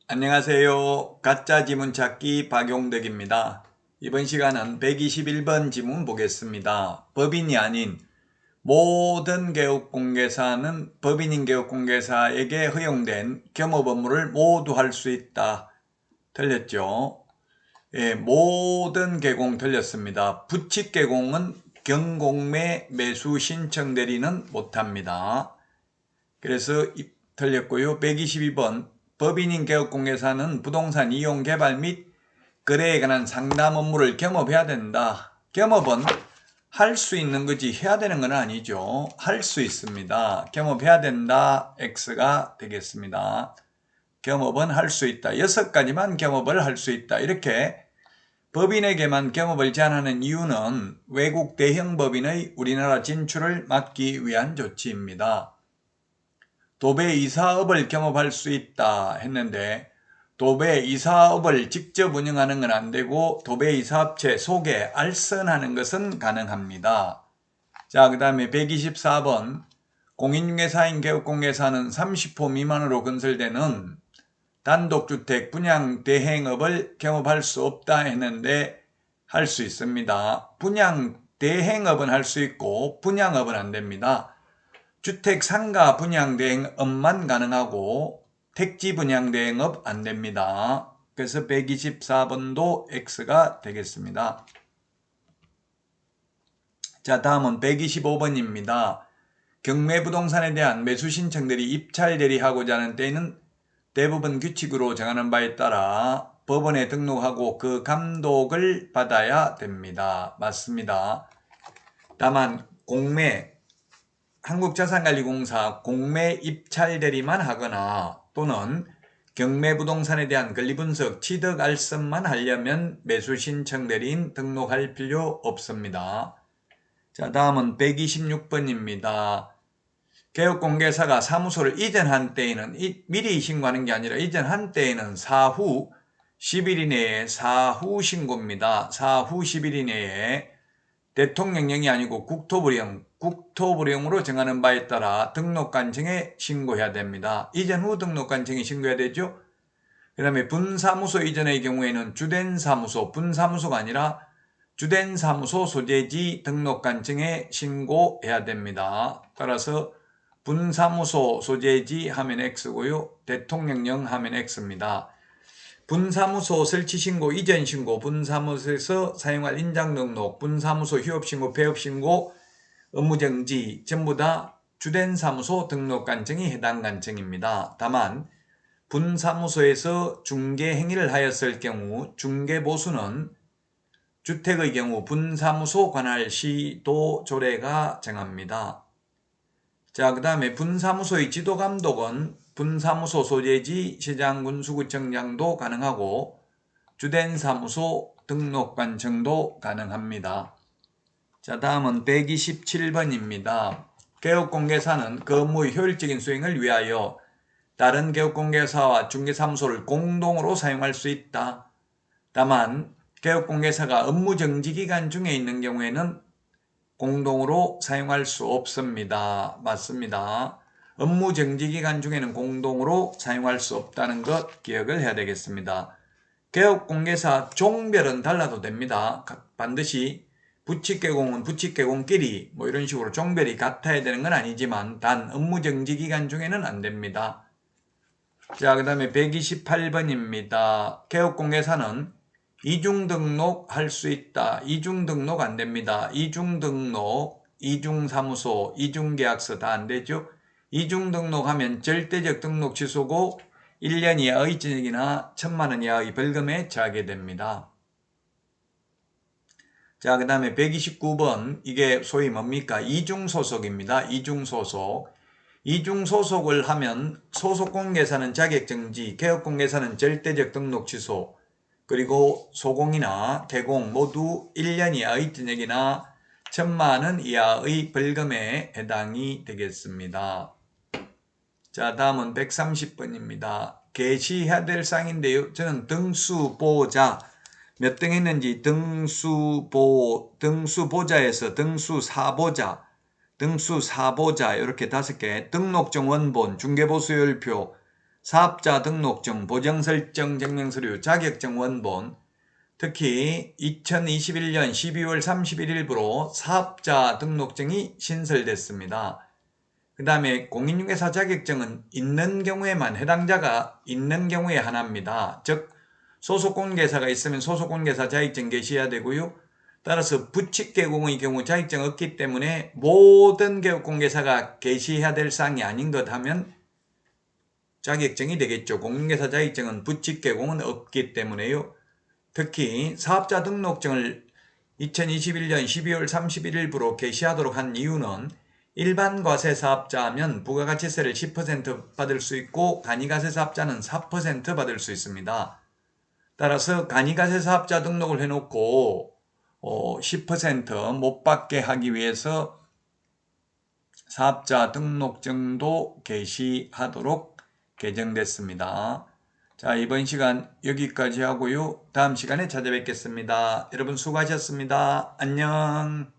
안녕하세요. 가짜 지문 찾기 박용덕입니다. 이번 시간은 121번 지문 보겠습니다. 법인이 아닌 모든 개업공개사는 법인인 개업공개사에게 허용된 겸업 업무를 모두 할 수 있다. 틀렸죠? 예, 모든 개공 틀렸습니다. 부칙 개공은 경공매 매수 신청 대리는 못합니다. 그래서 틀렸고요. 122번 법인인 개업공개사는 부동산 이용 개발 및 거래에 관한 상담 업무를 겸업해야 된다. 겸업은 할 수 있는 거지 해야 되는 건 아니죠. 할 수 있습니다. 겸업해야 된다. X가 되겠습니다. 겸업은 할 수 있다. 6가지만 겸업을 할 수 있다. 이렇게 법인에게만 겸업을 제한하는 이유는 외국 대형 법인의 우리나라 진출을 막기 위한 조치입니다. 도배이사업을 겸업할 수 있다 했는데 도배이사업을 직접 운영하는 건 안 되고 도배이사업체 소개, 알선하는 것은 가능합니다. 자, 그 다음에 124번 공인중개사인 개업공개사는 30호 미만으로 건설되는 단독주택 분양 대행업을 겸업할 수 없다 했는데 할 수 있습니다. 분양 대행업은 할 수 있고 분양업은 안 됩니다. 주택 상가 분양 대행업만 가능하고 택지 분양 대행업 안 됩니다. 그래서 124번도 X가 되겠습니다. 자, 다음은 125번입니다. 경매부동산에 대한 매수 신청들이 입찰 대리하고자 하는 때에는 대부분 규칙으로 정하는 바에 따라 법원에 등록하고 그 감독을 받아야 됩니다. 맞습니다. 다만 한국자산관리공사 공매 입찰 대리만 하거나 또는 경매부동산에 대한 권리분석 취득 알선만 하려면 매수신청 대리인 등록할 필요 없습니다. 자, 다음은 126번입니다. 개업공개사가 사무소를 이전한 때에는 미리 신고하는 게 아니라 이전한 때에는 사후 10일 이내에 사후 신고입니다. 사후 10일 이내에 대통령령이 아니고 국토부령으로 정하는 바에 따라 등록관청에 신고해야 됩니다. 이전 후 등록관청에 신고해야 되죠. 그 다음에 분사무소 이전의 경우에는 주된 사무소, 분사무소가 아니라 주된 사무소 소재지 등록관청에 신고해야 됩니다. 따라서 분사무소 소재지 하면 X고요. 대통령령 하면 X입니다. 분사무소 설치신고, 이전신고, 분사무소에서 사용할 인장등록, 분사무소 휴업신고, 폐업신고, 업무정지 전부 다 주된 사무소 등록관청이 해당 관청입니다. 다만 분사무소에서 중개행위를 하였을 경우 중개보수는 주택의 경우 분사무소 관할 시도 조례가 정합니다. 자, 그 다음에 분사무소의 지도감독은 분사무소 소재지 시장군수구청장도 가능하고 주된 사무소 등록관청도 가능합니다. 자, 다음은 127번입니다. 개업공개사는 그 업무의 효율적인 수행을 위하여 다른 개업공개사와 중개사무소를 공동으로 사용할 수 있다. 다만 개업공개사가 업무정지기간 중에 있는 경우에는 공동으로 사용할 수 없습니다. 맞습니다. 업무정지기간 중에는 공동으로 사용할 수 없다는 것 기억을 해야 되겠습니다. 개업공개사 종별은 달라도 됩니다. 반드시 부칙개공은 부칙개공끼리 이런 식으로 종별이 같아야 되는 건 아니지만 단 업무정지기간 중에는 안 됩니다. 자, 그 다음에 128번입니다. 개업공개사는 이중등록 할 수 있다. 이중등록 안 됩니다. 이중등록, 이중사무소, 이중계약서 다 안 되죠. 이중등록하면 절대적 등록 취소고 1년 이하의 징역이나 1,000만 원 이하의 벌금에 처하게 됩니다. 자, 그 다음에 129번 이게 소위 뭡니까? 이중소속입니다. 이중소속. 이중소속을 하면 소속공개사는 자격정지, 개업공개사는 절대적 등록 취소, 그리고 소공이나 개공 모두 1년 이하의 징역이나 1,000만 원 이하의 벌금에 해당이 되겠습니다. 자, 다음은 130번입니다. 게시해야 될 사항인데요. 저는 등수보자 몇 등 했는지 등수보자에서 등수사보자, 등수사보자 이렇게 5개, 등록증 원본, 중개보수열표, 사업자 등록증, 보정설정 증명서류, 자격증 원본, 특히 2021년 12월 31일부로 사업자 등록증이 신설됐습니다. 그 다음에 공인중개사 자격증은 있는 경우에만, 해당자가 있는 경우에 하나입니다. 즉 소속공인중개사가 있으면 소속공인중개사 자격증 개시해야 되고요. 따라서 부칙개공의 경우 자격증 없기 때문에 모든 개업공개사가 개시해야 될 사항이 아닌 것 하면 자격증이 되겠죠. 공인중개사 자격증은 부칙개공은 없기 때문에요. 특히 사업자 등록증을 2021년 12월 31일부로 개시하도록 한 이유는 일반 과세 사업자하면 부가가치세를 10% 받을 수 있고 간이가세 사업자는 4% 받을 수 있습니다. 따라서 간이가세 사업자 등록을 해놓고 10% 못 받게 하기 위해서 사업자 등록증도 개시하도록 개정됐습니다. 자, 이번 시간 여기까지 하고요. 다음 시간에 찾아뵙겠습니다. 여러분 수고하셨습니다. 안녕.